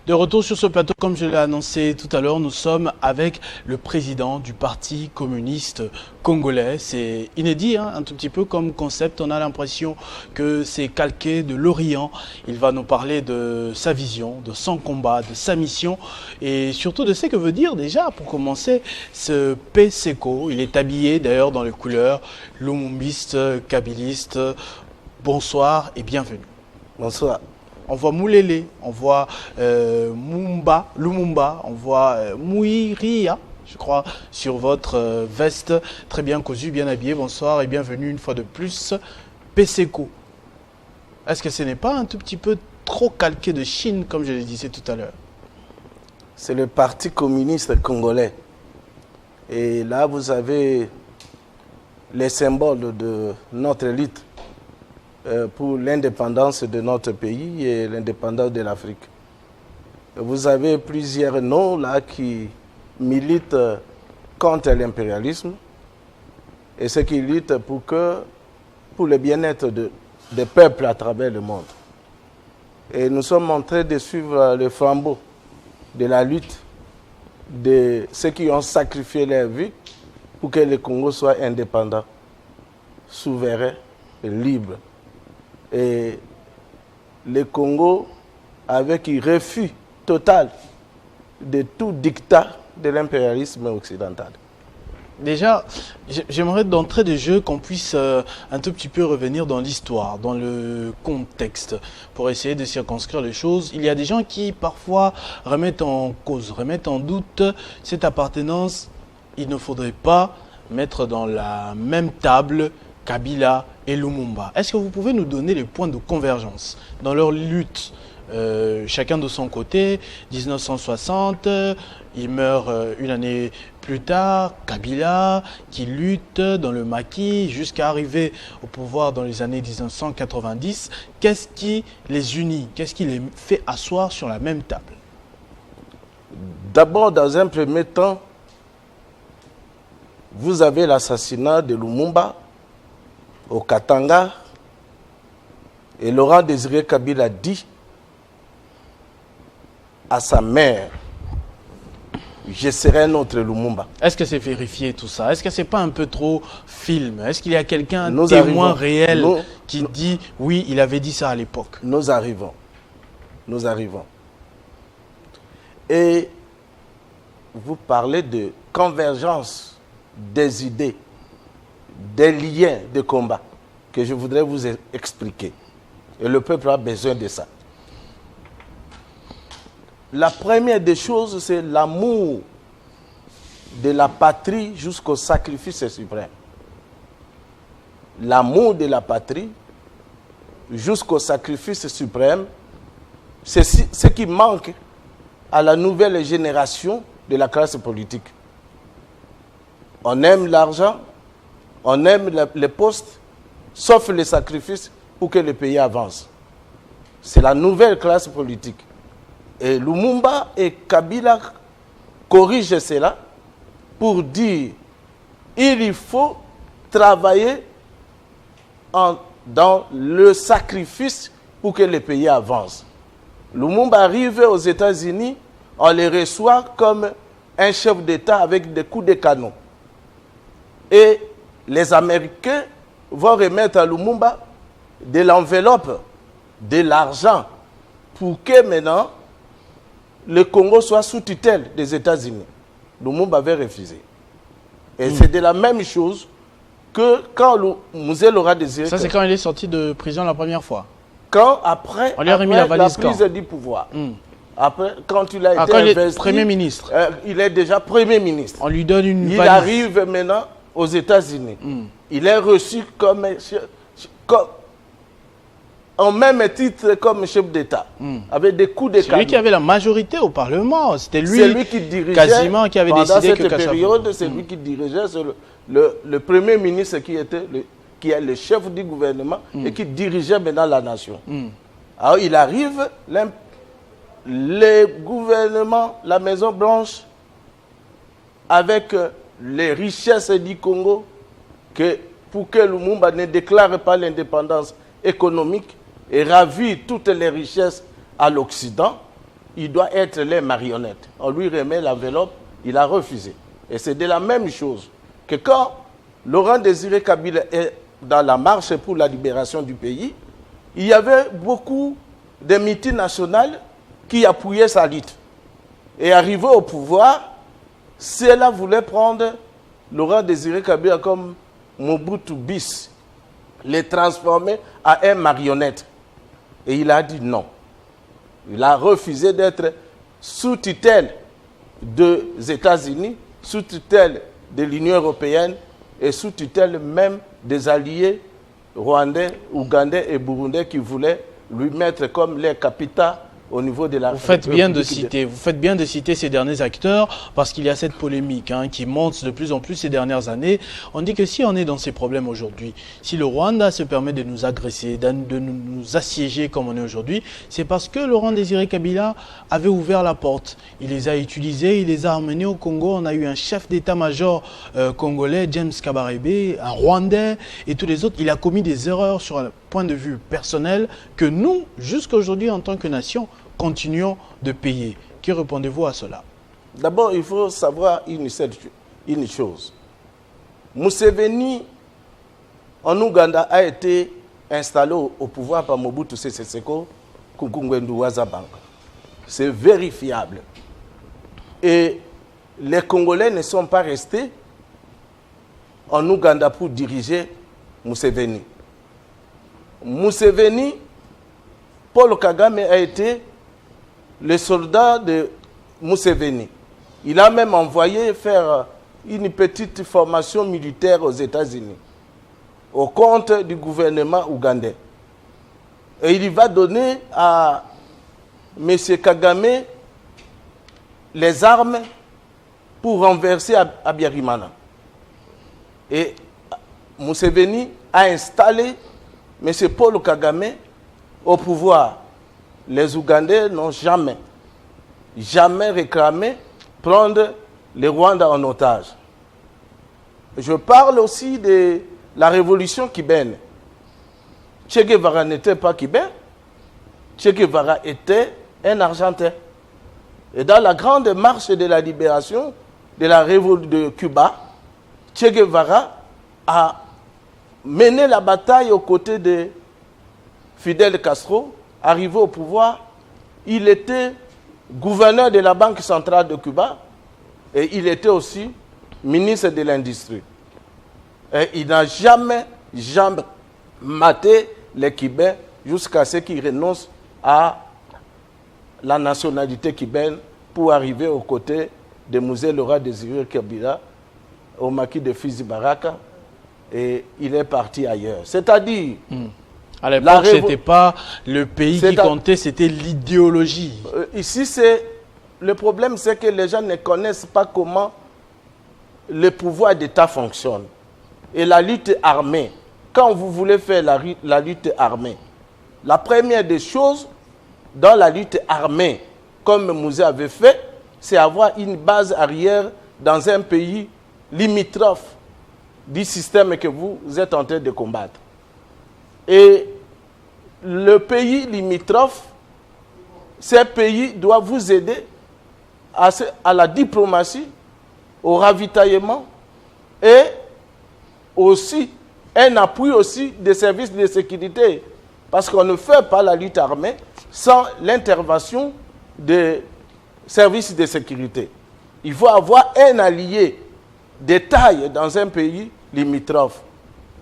De retour sur ce plateau, comme je l'ai annoncé tout à l'heure, nous sommes avec le président du Parti communiste congolais. C'est inédit, hein, un tout petit peu comme concept. On a l'impression que c'est calqué de l'Orient. Il va nous parler de sa vision, de son combat, de sa mission et surtout de ce que veut dire déjà, pour commencer, ce PCCO. Il est habillé d'ailleurs dans les couleurs lumumbiste, kabiliste. Bonsoir et bienvenue. Bonsoir. On voit Moulele, on voit Lumumba, on voit Mouiria, je crois, sur votre veste, très bien cousu, bien habillé. Bonsoir et bienvenue une fois de plus, PCCO. Est-ce que ce n'est pas un tout petit peu trop calqué de Chine, comme je le disais tout à l'heure? C'est le Parti communiste congolais. Et là, vous avez les symboles de notre lutte pour l'indépendance de notre pays et l'indépendance de l'Afrique. Vous avez plusieurs noms là qui militent contre l'impérialisme et ceux qui luttent pour le bien-être des peuples à travers le monde. Et nous sommes en train de suivre le flambeau de la lutte de ceux qui ont sacrifié leur vie pour que le Congo soit indépendant, souverain et libre. Et le Congo, avec un refus total de tout dictat de l'impérialisme occidental. Déjà, j'aimerais d'entrée de jeu qu'on puisse un tout petit peu revenir dans l'histoire, dans le contexte, pour essayer de circonscrire les choses. Il y a des gens qui parfois remettent en cause, remettent en doute cette appartenance. Il ne faudrait pas mettre dans la même table Kabila et Lumumba. Est-ce que vous pouvez nous donner les points de convergence dans leur lutte, chacun de son côté? 1960, il meurt une année plus tard, Kabila qui lutte dans le maquis jusqu'à arriver au pouvoir dans les années 1990. Qu'est-ce qui les unit? Qu'est-ce qui les fait asseoir sur la même table? D'abord, dans un premier temps, vous avez l'assassinat de Lumumba au Katanga, et Laurent Désiré Kabila dit à sa mère: je serai un autre Lumumba. Est-ce que c'est vérifié tout ça? Est-ce que c'est pas un peu trop film? Est-ce qu'il y a quelqu'un, un témoin réel qui dit oui, il avait dit ça à l'époque? Nous arrivons. Nous arrivons. Et vous parlez de convergence des idées, des liens de combat que je voudrais vous expliquer. Et le peuple a besoin de ça. La première des choses, c'est l'amour de la patrie jusqu'au sacrifice suprême. L'amour de la patrie jusqu'au sacrifice suprême, c'est ce qui manque à la nouvelle génération de la classe politique. On aime l'argent, on aime les postes, sauf les sacrifices pour que le pays avance. C'est la nouvelle classe politique. Et Lumumba et Kabila corrigent cela pour dire qu'il faut travailler dans le sacrifice pour que le pays avance. Lumumba arrive aux États-Unis, on le reçoit comme un chef d'État avec des coups de canon. Et les Américains vont remettre à Lumumba de l'enveloppe, de l'argent, pour que maintenant le Congo soit sous tutelle des États-Unis. Lumumba avait refusé. Et c'est de la même chose que quand Musée Laurent Désiré... Ça, c'est quand il est sorti de prison la première fois. Quand après, on lui a remis la prise du pouvoir. Après, quand il a été quand investi, il est Premier ministre. Il est déjà Premier ministre. On lui donne une valise. Il arrive maintenant aux États-Unis. Il est reçu comme en même titre comme chef d'État, avec des coups de canon. C'est lui qui avait la majorité au Parlement. C'était lui qui dirigeait, quasiment qui avait décidé que cette période, c'est lui qui dirigeait le Premier ministre qui est le chef du gouvernement et qui dirigeait maintenant la nation. Alors il arrive, le gouvernement, la Maison Blanche, avec les richesses du Congo, pour que Lumumba ne déclare pas l'indépendance économique et ravit toutes les richesses à l'Occident, il doit être les marionnettes. On lui remet l'enveloppe, il a refusé. Et c'est de la même chose que quand Laurent Désiré Kabila est dans la marche pour la libération du pays, il y avait beaucoup de multinationales qui appuyaient sa lutte. Et arrivé au pouvoir, cela voulait prendre Laurent Désiré Kabila comme Mobutu bis, les transformer en un marionnette. Et il a dit non. Il a refusé d'être sous tutelle des États-Unis, sous tutelle de l'Union européenne et sous tutelle même des alliés rwandais, ougandais et burundais qui voulaient lui mettre comme les capitales au niveau de la... Vous faites bien de citer ces derniers acteurs parce qu'il y a cette polémique qui monte de plus en plus ces dernières années. On dit que si on est dans ces problèmes aujourd'hui, si le Rwanda se permet de nous agresser, de nous assiéger comme on est aujourd'hui, c'est parce que Laurent Désiré Kabila avait ouvert la porte. Il les a utilisés, il les a emmenés au Congo. On a eu un chef d'état-major congolais, James Kabarebe, un Rwandais et tous les autres. Il a commis des erreurs sur un point de vue personnel que nous, jusqu'à aujourd'hui en tant que nation, continuons de payer. Que répondez-vous à cela? D'abord, il faut savoir une chose. Museveni, en Ouganda, a été installé au pouvoir par Mobutu Sese Seko Kukungwendu Wazabanka. C'est vérifiable. Et les Congolais ne sont pas restés en Ouganda pour diriger Museveni. Museveni, Paul Kagame a été le soldat de Museveni. Il a même envoyé faire une petite formation militaire aux États-Unis, au compte du gouvernement ougandais. Et il va donner à M. Kagame les armes pour renverser Abiyarimana. Et Museveni a installé M. Paul Kagame au pouvoir. Les Ougandais n'ont jamais réclamé prendre les Rwandais en otage. Je parle aussi de la révolution cubaine. Che Guevara n'était pas cubain. Che Guevara était un Argentin. Et dans la grande marche de la libération de la révolution de Cuba, Che Guevara a mené la bataille aux côtés de Fidel Castro. Arrivé au pouvoir, il était gouverneur de la Banque centrale de Cuba et il était aussi ministre de l'Industrie. Et il n'a jamais maté les Cubains jusqu'à ce qu'il renonce à la nationalité cubaine pour arriver aux côtés de Mzee Laurent Désiré Kabila, au maquis de Fizi Baraka, et il est parti ailleurs. C'est-à-dire... À l'époque, ce n'était pas le pays qui comptait, c'était l'idéologie. Ici, le problème, c'est que les gens ne connaissent pas comment le pouvoir d'État fonctionne. Et la lutte armée, quand vous voulez faire la lutte armée, la première des choses dans la lutte armée, comme Mzee avait fait, c'est avoir une base arrière dans un pays limitrophe du système que vous êtes en train de combattre. Et le pays limitrophe, ces pays doivent vous aider à la diplomatie, au ravitaillement et aussi un appui aussi des services de sécurité. Parce qu'on ne fait pas la lutte armée sans l'intervention des services de sécurité. Il faut avoir un allié de taille dans un pays limitrophe.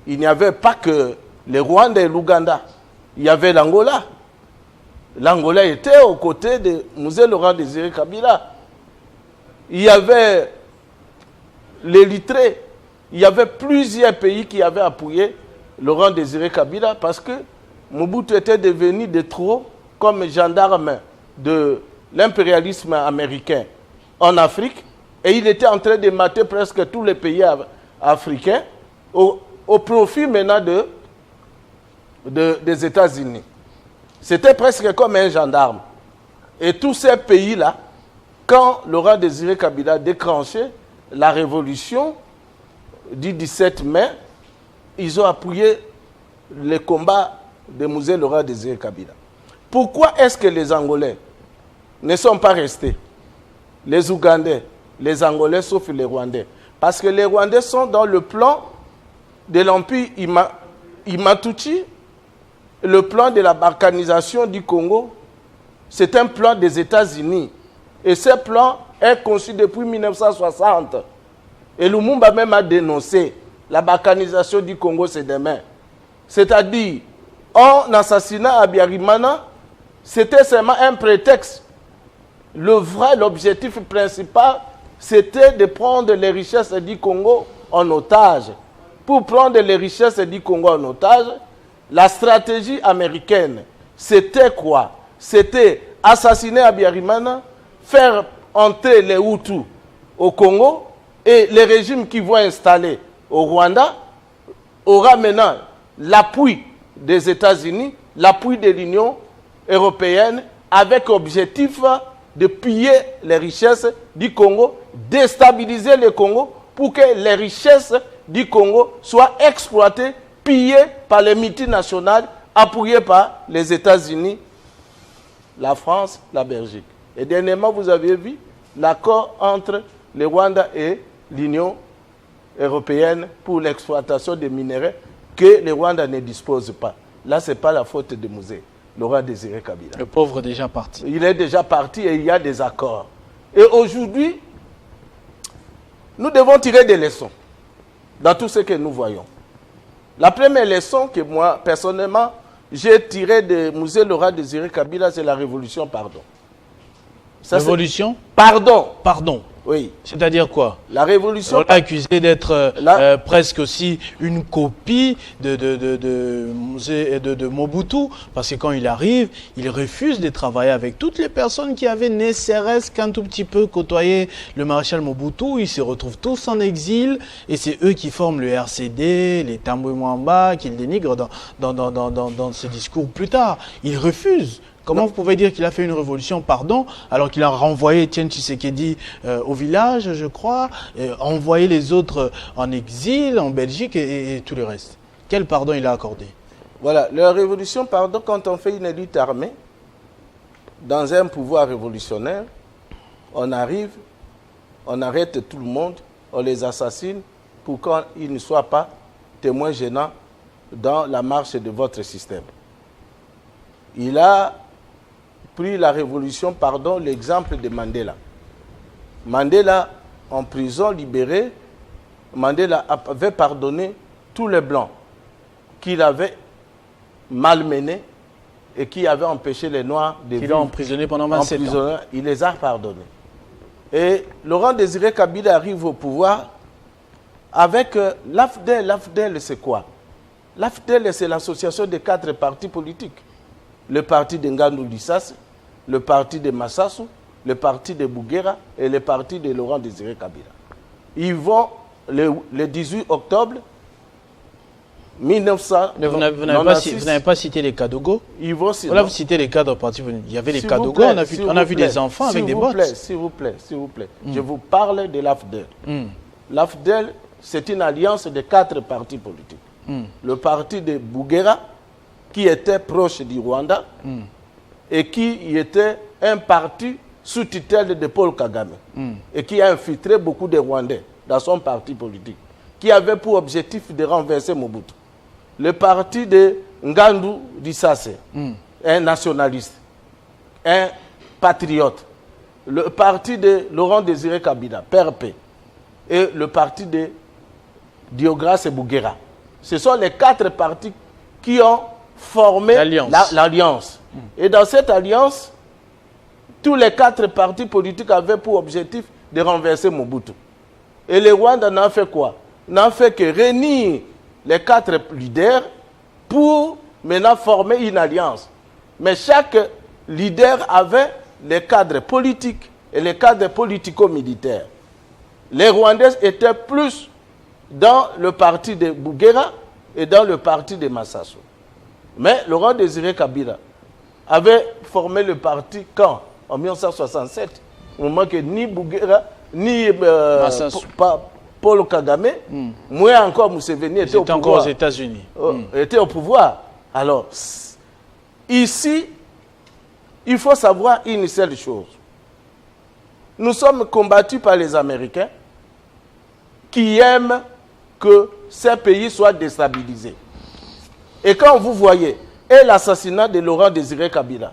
Il n'y avait pas que les Rwandais et l'Ouganda. Il y avait l'Angola. L'Angola était aux côtés de Mzee Laurent Désiré Kabila. Il y avait l'Érythrée. Il y avait plusieurs pays qui avaient appuyé Laurent Désiré Kabila parce que Mobutu était devenu de trop comme gendarme de l'impérialisme américain en Afrique. Et il était en train de mater presque tous les pays africains au profit maintenant des États-Unis. C'était presque comme un gendarme. Et tous ces pays-là, quand Laurent Désiré Kabila a déclenché la révolution du 17 mai, ils ont appuyé le combat de Mzee Laurent Désiré Kabila. Pourquoi est-ce que les Angolais ne sont pas restés. Les Ougandais, les Angolais, sauf les Rwandais. Parce que les Rwandais sont dans le plan de l'empire Imatuchi, le plan de la balkanisation du Congo. C'est un plan des États-Unis. Et ce plan est conçu depuis 1960. Et Lumumba même a dénoncé la balkanisation du Congo, c'est demain. C'est-à-dire, en assassinant Habyarimana, c'était seulement un prétexte. L'objectif principal, c'était de prendre les richesses du Congo en otage. Pour prendre les richesses du Congo en otage, la stratégie américaine, c'était quoi? C'était assassiner Habyarimana, faire entrer les Hutus au Congo, et les régimes qui vont installer au Rwanda aura maintenant l'appui des États-Unis, l'appui de l'Union européenne, avec objectif de piller les richesses du Congo, déstabiliser le Congo pour que les richesses du Congo soient exploitées, pillées par les multinationales, appuyées par les États-Unis, la France, la Belgique. Et dernièrement, vous avez vu l'accord entre le Rwanda et l'Union européenne pour l'exploitation des minéraux que le Rwanda ne dispose pas. Là, ce n'est pas la faute de Musée. Laurent Désiré Kabila. Le pauvre est déjà parti. Il est déjà parti et il y a des accords. Et aujourd'hui, nous devons tirer des leçons dans tout ce que nous voyons. La première leçon que moi, personnellement, j'ai tirée de Musée Laurent Désiré Kabila, c'est la révolution pardon. Ça, révolution pardon. Pardon. Oui. C'est-à-dire quoi? La révolution... On l'a accusé d'être presque aussi une copie de Mobutu, parce que quand il arrive, il refuse de travailler avec toutes les personnes qui avaient ne serait-ce qu'un tout petit peu côtoyé le maréchal Mobutu. Ils se retrouvent tous en exil, et c'est eux qui forment le RCD, les Tambwe Mwamba, qu'ils dénigrent dans ce discours plus tard. Il refuse. Comment vous pouvez dire qu'il a fait une révolution, pardon, alors qu'il a renvoyé Etienne Tshisekedi au village, je crois, envoyé les autres en exil, en Belgique et tout le reste? Quel pardon il a accordé? Voilà, la révolution, pardon, quand on fait une lutte armée, dans un pouvoir révolutionnaire, on arrive, on arrête tout le monde, on les assassine pour qu'ils ne soient pas témoins gênants dans la marche de votre système. Il a pris la révolution, pardon, l'exemple de Mandela. Mandela, en prison, libéré, Mandela avait pardonné tous les Blancs qu'il avait malmenés et qui avaient empêché les Noirs de vivre. Il a emprisonné pendant 27 ans. Il les a pardonnés. Et Laurent Désiré Kabila arrive au pouvoir avec l'AFDEL. L'AFDEL, c'est quoi? L'AFDEL, c'est l'association des 4 partis politiques. Le parti de Ngandou Dissas, le parti de Massassou, le parti de Bouguera et le parti de Laurent Désiré Kabila. Ils vont le 18 octobre 1900. Vous n'avez pas cité les Kadogo? Ils vont Là, vous citez les cadres partis. Il y avait les Kadogo, on a vu des enfants avec des bottes. S'il vous plaît. Je vous parle de l'AFDEL. L'AFDEL, c'est une alliance de 4 partis politiques. Le parti de Bouguera, qui était proche du Rwanda et qui était un parti sous tutelle de Paul Kagame et qui a infiltré beaucoup de Rwandais dans son parti politique, qui avait pour objectif de renverser Mobutu. Le parti de Ngandou Dissase, un nationaliste, un patriote. Le parti de Laurent Désiré Kabila, PRP, et le parti de Diogras Bouguera. Ce sont les 4 partis qui ont formé l'alliance. Et dans cette alliance, tous les 4 partis politiques avaient pour objectif de renverser Mobutu. Et le Rwanda n'en fait quoi? N'en fait que réunir les 4 leaders pour maintenant former une alliance. Mais chaque leader avait les cadres politiques et les cadres politico-militaires. Les Rwandais étaient plus dans le parti de Bouguera et dans le parti de Massassou. Mais Laurent Désiré Kabila avait formé le parti quand? En 1967, au moment que ni Bouguera, ni Paul Kagame, moins encore Museveni était au pouvoir. Encore aux États-Unis. Était au pouvoir. Alors, ici, il faut savoir une seule chose. Nous sommes combattus par les Américains qui aiment que ces pays soient déstabilisés. Et quand vous voyez l'assassinat de Laurent Désiré Kabila,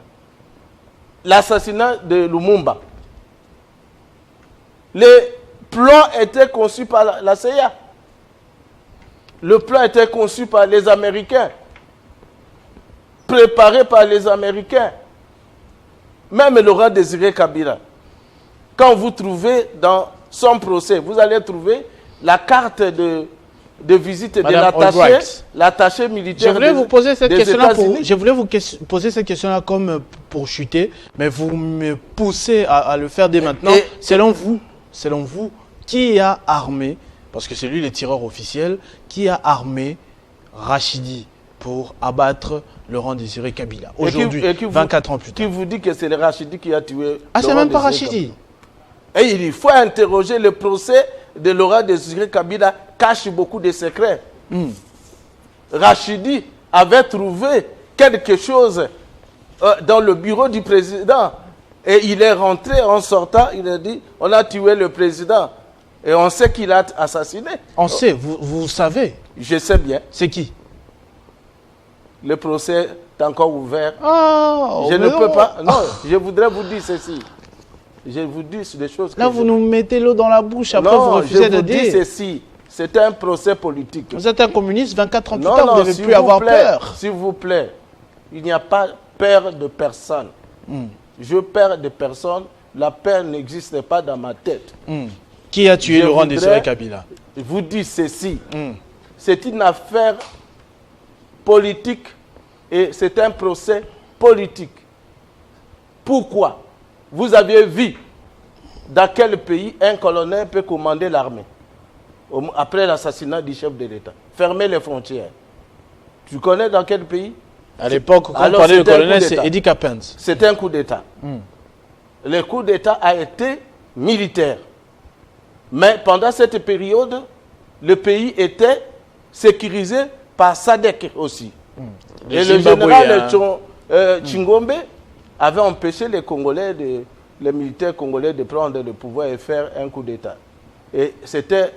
l'assassinat de Lumumba, les plans étaient conçus par la CIA. Le plan était conçu par les Américains, préparé par les Américains. Même Laurent Désiré Kabila, quand vous trouvez dans son procès, vous allez trouver la carte de visite Madame de l'attaché militaire je voulais vous poser cette question-là je voulais vous poser cette question-là comme pour chuter, mais vous me poussez à le faire dès maintenant. Selon vous, qui a armé, parce que c'est lui le tireur officiel, qui a armé Rachidi pour abattre Laurent Désiré Kabila aujourd'hui, 24 ans plus tard? Qui vous dit que c'est le Rachidi qui a tué c'est même pas Rachidi. Et il faut interroger le procès de Laurent Désiré Kabila cache beaucoup de secrets. Rachidi avait trouvé quelque chose dans le bureau du président et il est rentré en sortant, il a dit on a tué le président et on sait qu'il a assassiné. On sait, vous savez. Je sais bien. C'est qui? Le procès est encore ouvert. Je ne peux pas. Non, je voudrais vous dire ceci. Je vous dis des choses. Là, vous nous mettez l'eau dans la bouche, après vous refusez de dire. Je vous dis ceci. C'est un procès politique. Vous êtes un communiste, 24 ans plus tard, vous ne devez plus avoir peur. S'il vous plaît, il n'y a pas peur de personne. Je peur de personne. La peur n'existe pas dans ma tête. Qui a tué Laurent Désiré Kabila? Je vous dis ceci. C'est une affaire politique et c'est un procès politique. Pourquoi? Vous avez vu dans quel pays un colonel peut commander l'armée après l'assassinat du chef de l'État. Fermer les frontières. Tu connais dans quel pays? À l'époque, quand on parlait de colonel, c'est Eddie Capens. C'était un coup d'État. Le coup d'État a été militaire. Mais pendant cette période, le pays était sécurisé par SADC aussi. Et le général Tshingombe avait empêché les Congolais, les militaires congolais de prendre le pouvoir et faire un coup d'État. Et c'était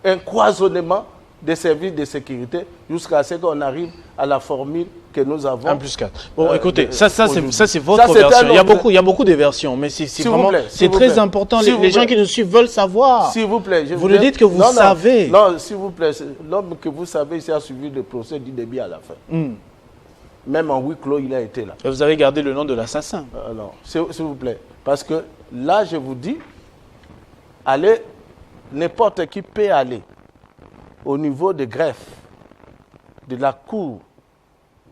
un cloisonnement des services de sécurité jusqu'à ce qu'on arrive à la formule que nous avons. 1+4. Bon, écoutez, ça c'est votre version. Il y a beaucoup de versions, mais c'est vraiment très important. Les gens qui nous suivent veulent savoir. S'il vous plaît. Vous nous dites que vous savez. Non, s'il vous plaît. L'homme que vous savez, il a suivi le procès du début à la fin. Même en huis clos, il a été là. Et vous avez gardé le nom de l'assassin. Non, s'il vous plaît. Parce que là, je vous dis, allez, n'importe qui peut aller au niveau de greffe de la cour,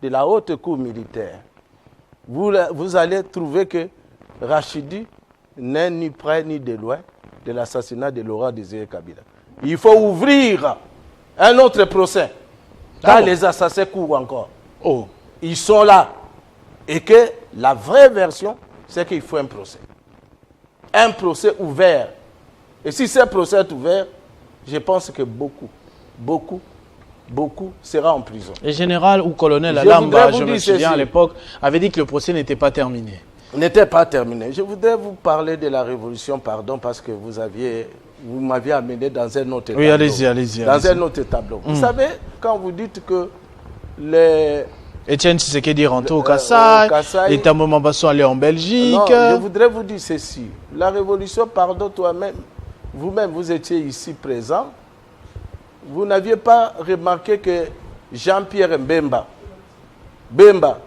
de la haute cour militaire. Vous allez trouver que Rachidi n'est ni près ni de loin de l'assassinat de Laurent Désiré Kabila. Il faut ouvrir un autre procès. Quand les assassins courent encore. Ils sont là. Et que la vraie version, c'est qu'il faut un procès. Un procès ouvert. Et si ce procès est ouvert, je pense que beaucoup sera en prison. Le général ou colonel Alamba, je me souviens à l'époque, avait dit que le procès n'était pas terminé. N'était pas terminé. Je voudrais vous parler de la révolution, parce que vous m'aviez amené dans un autre tableau. Oui, allez-y. Dans un autre tableau. Vous savez, quand vous dites que les... Etienne Tshisekedi rentré au Kassai, l'État Momambasso allé en Belgique. Non, je voudrais vous dire ceci. La révolution, vous-même, vous étiez ici présent. Vous n'aviez pas remarqué que Jean-Pierre Bemba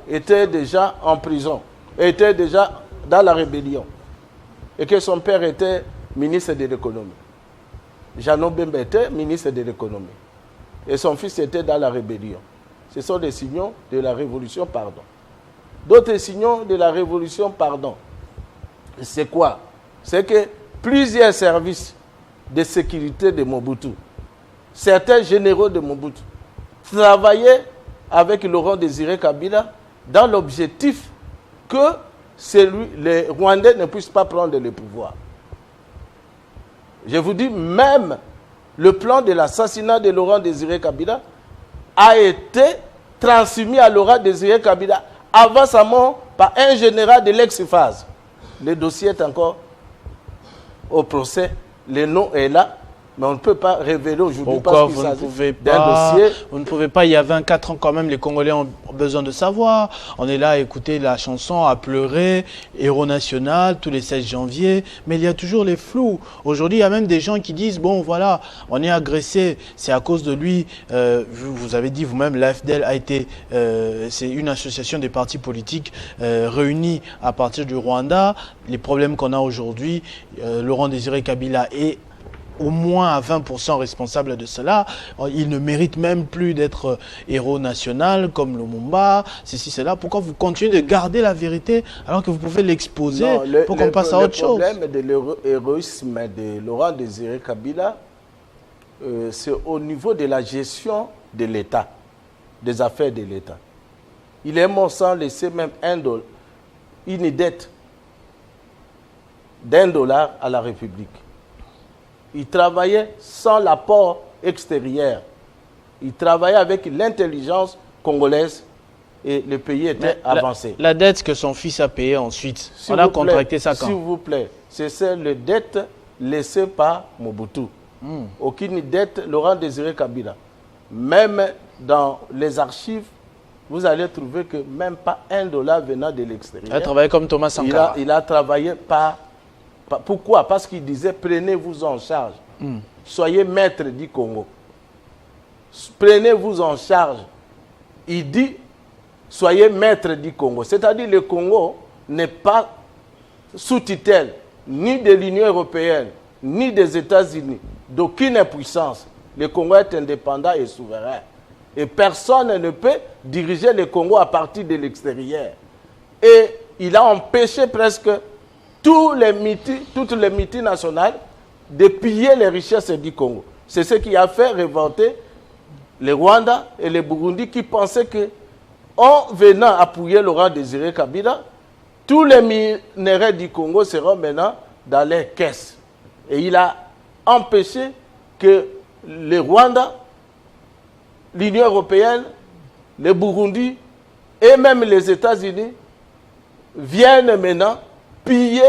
était déjà en prison, était déjà dans la rébellion, et que son père était ministre de l'économie. Jeannot Bemba était ministre de l'économie, et son fils était dans la rébellion. Ce sont des signaux de la révolution, D'autres signaux de la révolution, c'est quoi? C'est que plusieurs services de sécurité de Mobutu, certains généraux de Mobutu, travaillaient avec Laurent Désiré Kabila dans l'objectif que les Rwandais ne puissent pas prendre le pouvoir. Je vous dis, même le plan de l'assassinat de Laurent Désiré Kabila a été transmis à Laurent Désiré Kabila avant sa mort par un général de l'ex-phase. Le dossier est encore au procès, le nom est là, mais on ne peut pas révéler aujourd'hui parce qu'il s'agit d'un dossier. Vous ne pouvez pas, il y a 24 ans quand même, les Congolais ont besoin de savoir. On est là à écouter la chanson, à pleurer, héros national, tous les 16 janvier, mais il y a toujours les flous. Aujourd'hui, il y a même des gens qui disent, bon voilà, on est agressé, c'est à cause de lui. Vous avez dit vous-même, l'AFDEL a été, c'est une association des partis politiques réunis à partir du Rwanda. Les problèmes qu'on a aujourd'hui, Laurent Désiré Kabila est au moins à 20% responsable de cela. Il ne mérite même plus d'être héros national comme Lumumba, ceci, cela. Pourquoi vous continuez de garder la vérité alors que vous pouvez l'exposer pour qu'on passe à autre chose? Le problème de l'héroïsme de Laurent Désiré Kabila, c'est au niveau de la gestion de l'État, des affaires de l'État. Il est mort sans laisser même une dette d'$1 à la République. Il travaillait sans l'apport extérieur. Il travaillait avec l'intelligence congolaise et le pays était avancé. La dette que son fils a payée ensuite, on a contracté ça quand? S'il vous plaît, c'est celle dette laissée par Mobutu. Aucune dette, Laurent Désiré Kabila. Même dans les archives, vous allez trouver que même pas $1 venant de l'extérieur. Il a travaillé comme Thomas Sankara. Il a travaillé par... Pourquoi? Parce qu'il disait, prenez-vous en charge. Soyez maître du Congo. Prenez-vous en charge. Il dit, soyez maître du Congo. C'est-à-dire le Congo n'est pas sous tutelle ni de l'Union européenne, ni des États-Unis, d'aucune puissance. Le Congo est indépendant et souverain. Et personne ne peut diriger le Congo à partir de l'extérieur. Et il a empêché presque toutes les multinationales de piller les richesses du Congo. C'est ce qui a fait révolter les Rwandais et les Burundi qui pensaient que, en venant appuyer Laurent Désiré Kabila, tous les minéraux du Congo seront maintenant dans les caisses. Et il a empêché que les Rwandais, l'Union européenne, les Burundi et même les États-Unis viennent maintenant piller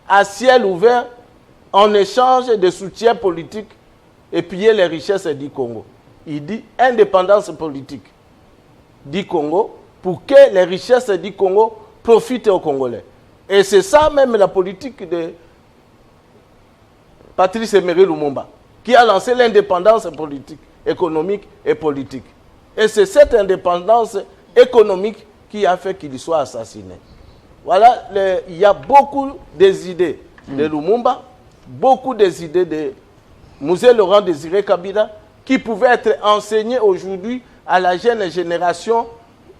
à ciel ouvert en échange de soutien politique et piller les richesses du Congo. Il dit indépendance politique du Congo pour que les richesses du Congo profitent aux Congolais. Et c'est ça même la politique de Patrice Emery Lumumba, qui a lancé l'indépendance politique, économique et politique. Et c'est cette indépendance économique qui a fait qu'il soit assassiné. Voilà, il y a beaucoup des idées de Lumumba, beaucoup des idées de Mzee Laurent Désiré Kabila qui pouvaient être enseignées aujourd'hui à la jeune génération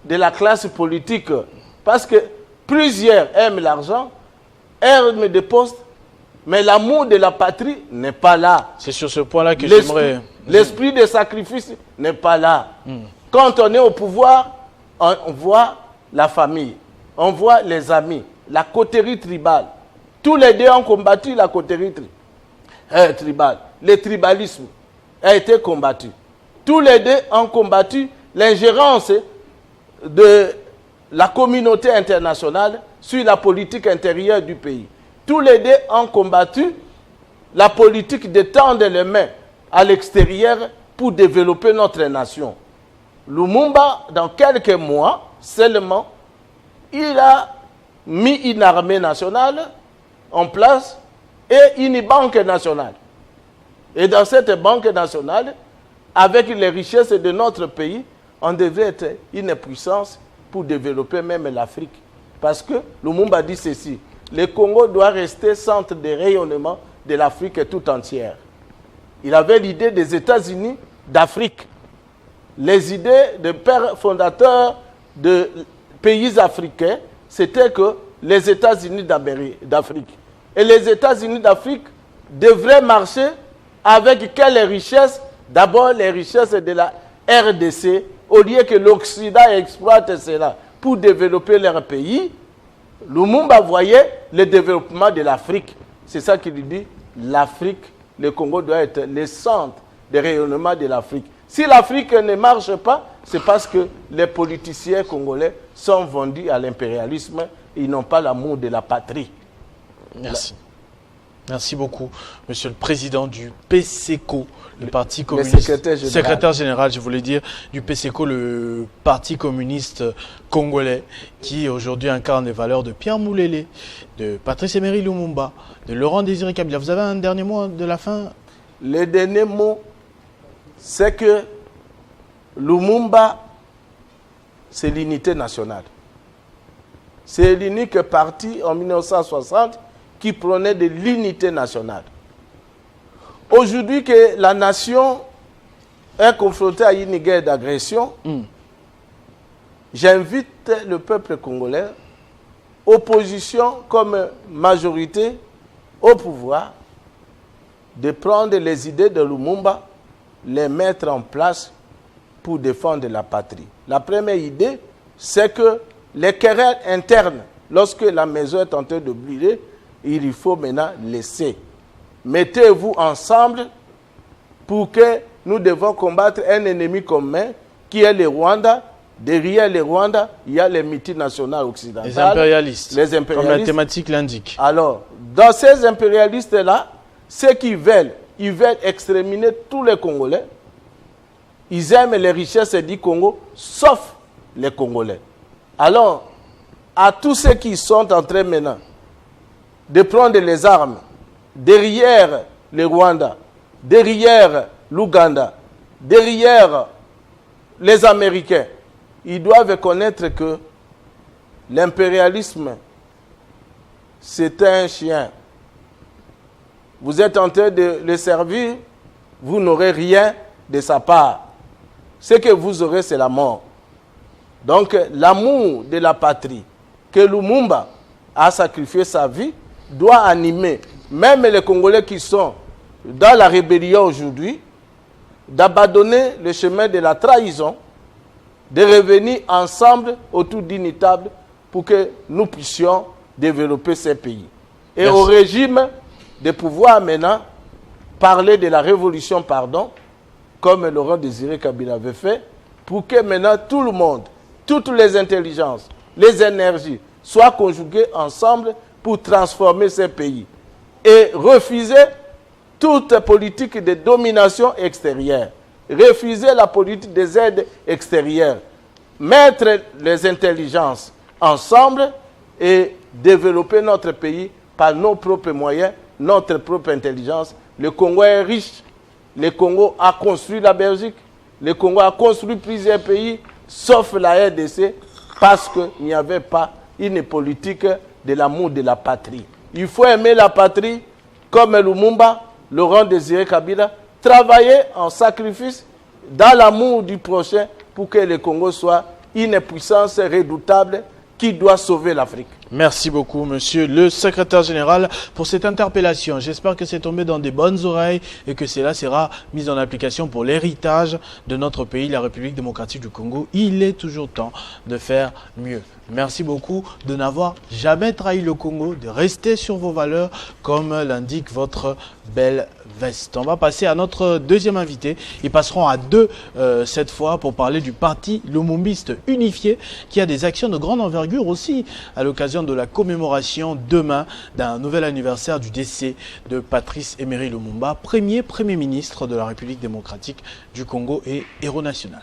de la classe politique. Parce que plusieurs aiment l'argent, aiment des postes, mais l'amour de la patrie n'est pas là. C'est sur ce point-là que j'aimerais... L'esprit de sacrifice n'est pas là. Quand on est au pouvoir, on voit la famille. On voit les amis, la coterie tribale. Tous les deux ont combattu la coterie tribale. Le tribalisme a été combattu. Tous les deux ont combattu l'ingérence de la communauté internationale sur la politique intérieure du pays. Tous les deux ont combattu la politique de tendre les mains à l'extérieur pour développer notre nation. Lumumba, dans quelques mois seulement, il a mis une armée nationale en place et une banque nationale. Et dans cette banque nationale, avec les richesses de notre pays, on devrait être une puissance pour développer même l'Afrique. Parce que Lumumba dit ceci, le Congo doit rester centre de rayonnement de l'Afrique tout entière. Il avait l'idée des États-Unis d'Afrique. Les idées des pères fondateurs de pays africains, c'était que les États-Unis d'Afrique. Et les États-Unis d'Afrique devraient marcher avec quelles richesses? D'abord les richesses de la RDC, au lieu que l'Occident exploite cela pour développer leur pays. Lumumba voyait le développement de l'Afrique. C'est ça qu'il dit, l'Afrique, le Congo doit être le centre de rayonnement de l'Afrique. Si l'Afrique ne marche pas, c'est parce que les politiciens congolais sont vendus à l'impérialisme. Ils n'ont pas l'amour de la patrie. Merci. Merci beaucoup, Monsieur le Président du PCCO, le Parti communiste. Secrétaire général, je voulais dire, du PCCO, le Parti communiste congolais, qui aujourd'hui incarne les valeurs de Pierre Moulélé, de Patrice Emery Lumumba, de Laurent Désiré Kabila. Vous avez un dernier mot de la fin? Le dernier mot, c'est que Lumumba, c'est l'unité nationale. C'est l'unique parti en 1960 qui prônait de l'unité nationale. Aujourd'hui que la nation est confrontée à une guerre d'agression, j'invite le peuple congolais, opposition comme majorité au pouvoir, de prendre les idées de Lumumba, les mettre en place pour défendre la patrie. La première idée, c'est que les querelles internes, lorsque la maison est en train de brûler, il faut maintenant laisser. Mettez-vous ensemble pour que nous devons combattre un ennemi commun qui est le Rwanda. Derrière le Rwanda, il y a les multinationales occidentales. Les impérialistes. Les impérialistes. Comme la thématique l'indique. Alors, dans ces impérialistes-là, ceux qui veulent, ils veulent exterminer tous les Congolais. Ils aiment les richesses du Congo, sauf les Congolais. Alors, à tous ceux qui sont en train maintenant de prendre les armes derrière le Rwanda, derrière l'Ouganda, derrière les Américains, ils doivent connaître que l'impérialisme, c'est un chien. Vous êtes en train de le servir, vous n'aurez rien de sa part. Ce que vous aurez, c'est la mort. Donc, l'amour de la patrie, que Lumumba a sacrifié sa vie, doit animer même les Congolais qui sont dans la rébellion aujourd'hui, d'abandonner le chemin de la trahison, de revenir ensemble autour d'une table pour que nous puissions développer ces pays. Et merci au régime de pouvoir maintenant parler de la révolution, comme Laurent Désiré Kabila avait fait, pour que maintenant tout le monde, toutes les intelligences, les énergies soient conjuguées ensemble pour transformer ces pays et refuser toute politique de domination extérieure, refuser la politique des aides extérieures, mettre les intelligences ensemble et développer notre pays par nos propres moyens, notre propre intelligence. Le Congo est riche, le Congo a construit la Belgique, le Congo a construit plusieurs pays, sauf la RDC, parce qu'il n'y avait pas une politique de l'amour de la patrie. Il faut aimer la patrie comme Lumumba, Laurent Désiré Kabila, travailler en sacrifice dans l'amour du prochain pour que le Congo soit une puissance redoutable qui doit sauver l'Afrique. Merci beaucoup, monsieur le secrétaire général, pour cette interpellation. J'espère que c'est tombé dans des bonnes oreilles et que cela sera mis en application pour l'héritage de notre pays, la République démocratique du Congo. Il est toujours temps de faire mieux. Merci beaucoup de n'avoir jamais trahi le Congo, de rester sur vos valeurs comme l'indique votre belle veste. On va passer à notre deuxième invité. Ils passeront à deux cette fois pour parler du parti lumumbiste unifié qui a des actions de grande envergure aussi à l'occasion de la commémoration demain d'un nouvel anniversaire du décès de Patrice Emery Lumumba, premier ministre de la République démocratique du Congo et héros national.